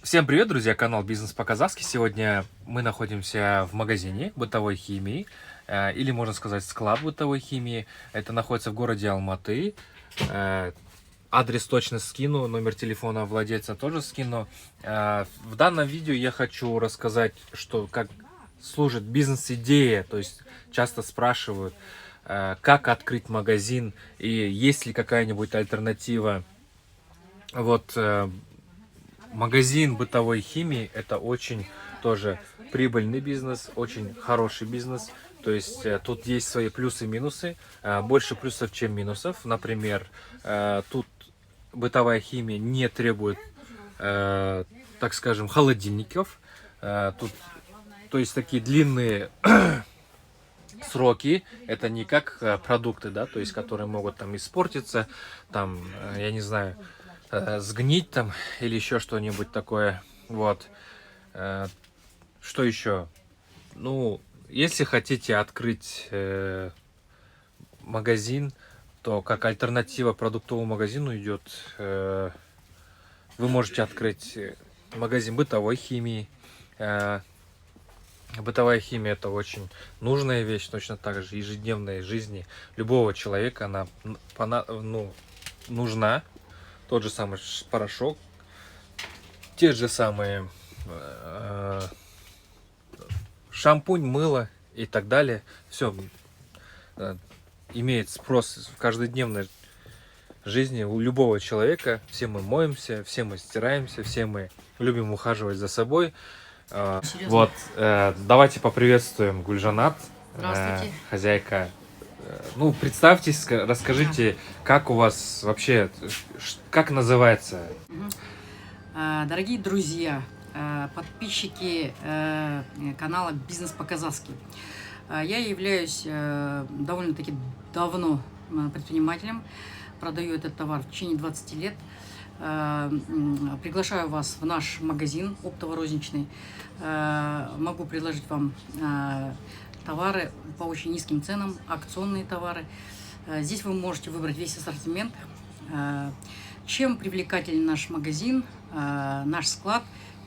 Всем привет, друзья, канал Бизнес по-казахски. Сегодня мы находимся в магазине бытовой химии, или можно сказать склад бытовой химии. Это находится в городе Алматы. Адрес точно скину, номер телефона владельца тоже скину. В данном видео я хочу рассказать, что как служит бизнес-идея. То есть часто спрашивают, как открыть магазин и есть ли какая-нибудь альтернатива. Вот магазин бытовой химии — это очень тоже прибыльный бизнес, очень хороший бизнес. То есть тут есть свои плюсы и минусы, больше плюсов, чем минусов. Например, тут бытовая химия не требует, так скажем, холодильников. Тут, то есть такие длинные сроки, это не как продукты, да, то есть которые могут там испортиться, там, я не знаю, сгнить там или еще что-нибудь такое. Вот. Что еще? Ну, если хотите открыть магазин, то как альтернатива продуктовому магазину идет, вы можете открыть магазин бытовой химии. Бытовая химия — это очень нужная вещь, точно так же ежедневной жизни любого человека она нужна. Тот же самый порошок, те же самые шампунь, мыло и так далее. Все имеет спрос в каждодневной жизни у любого человека. Все мы моемся, все мы стираемся, все мы любим ухаживать за собой. Вот, давайте поприветствуем Гульжанат, хозяйка. Ну, представьтесь, расскажите, как у вас вообще, как называется? Дорогие друзья, подписчики канала Бизнес по-казахски, я являюсь довольно-таки давно предпринимателем, продаю этот товар в течение 20 лет. Приглашаю вас в наш магазин оптово-розничный. Могу предложить вам товары по очень низким ценам, акционные товары. Здесь вы можете выбрать весь ассортимент. Чем привлекателен наш магазин, наш склад?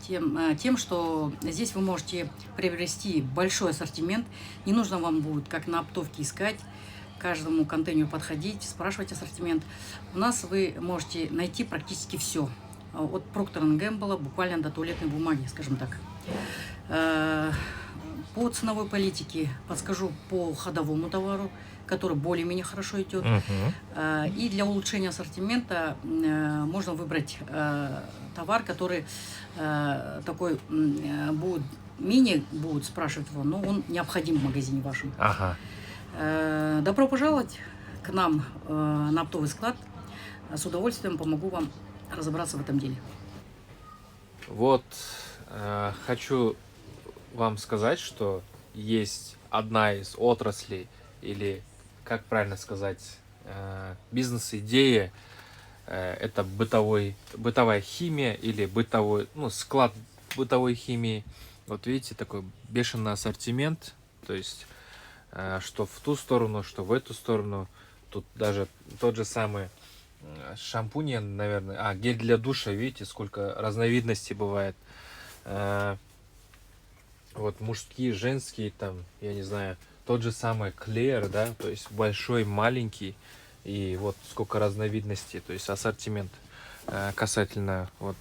Тем, что здесь вы можете приобрести большой ассортимент. Не нужно вам будет, как на оптовке, искать, к каждому контейнеру подходить, спрашивать ассортимент. У нас вы можете найти практически все. От Procter & Gamble буквально до туалетной бумаги, скажем так. По ценовой политике подскажу по ходовому товару, который более-менее хорошо идет. И для улучшения ассортимента можно выбрать товар, который такой будет менее будут спрашивать его, но он необходим в магазине вашем. Добро пожаловать к нам на оптовый склад. С удовольствием помогу вам разобраться в этом деле. Вот, хочу вам сказать, что есть одна из отраслей, или, как правильно сказать, бизнес-идея, это бытовая химия или склад бытовой химии. Вот видите, такой бешеный ассортимент, то есть что в ту сторону, что в эту сторону. Тут даже тот же самый шампунь, наверное, гель для душа, видите, сколько разновидностей бывает. Вот мужские, женские, там, я не знаю, тот же самый Клеер, да, то есть большой, маленький, и вот сколько разновидностей, то есть ассортимент касательно вот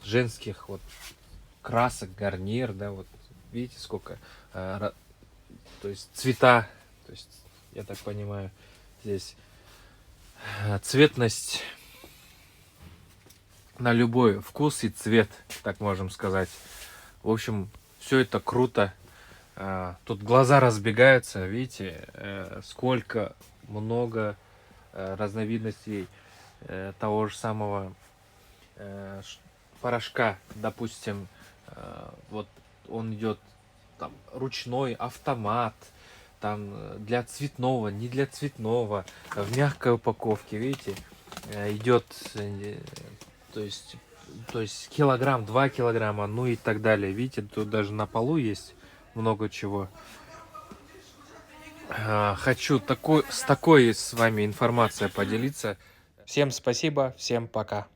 женских вот красок, гарнир, да, вот видите, сколько, то есть цвета, то есть я так понимаю, здесь цветность на любой вкус и цвет, так можем сказать. В общем, все это круто. Тут глаза разбегаются, видите, сколько много разновидностей того же самого порошка. Допустим, вот он идет там ручной, автомат, там для цветного, не для цветного, в мягкой упаковке, видите, идет, то есть килограмм, 2 килограмма, ну и так далее. Видите, тут даже на полу есть много чего. Хочу с такой с вами информацией поделиться. Всем спасибо, всем пока.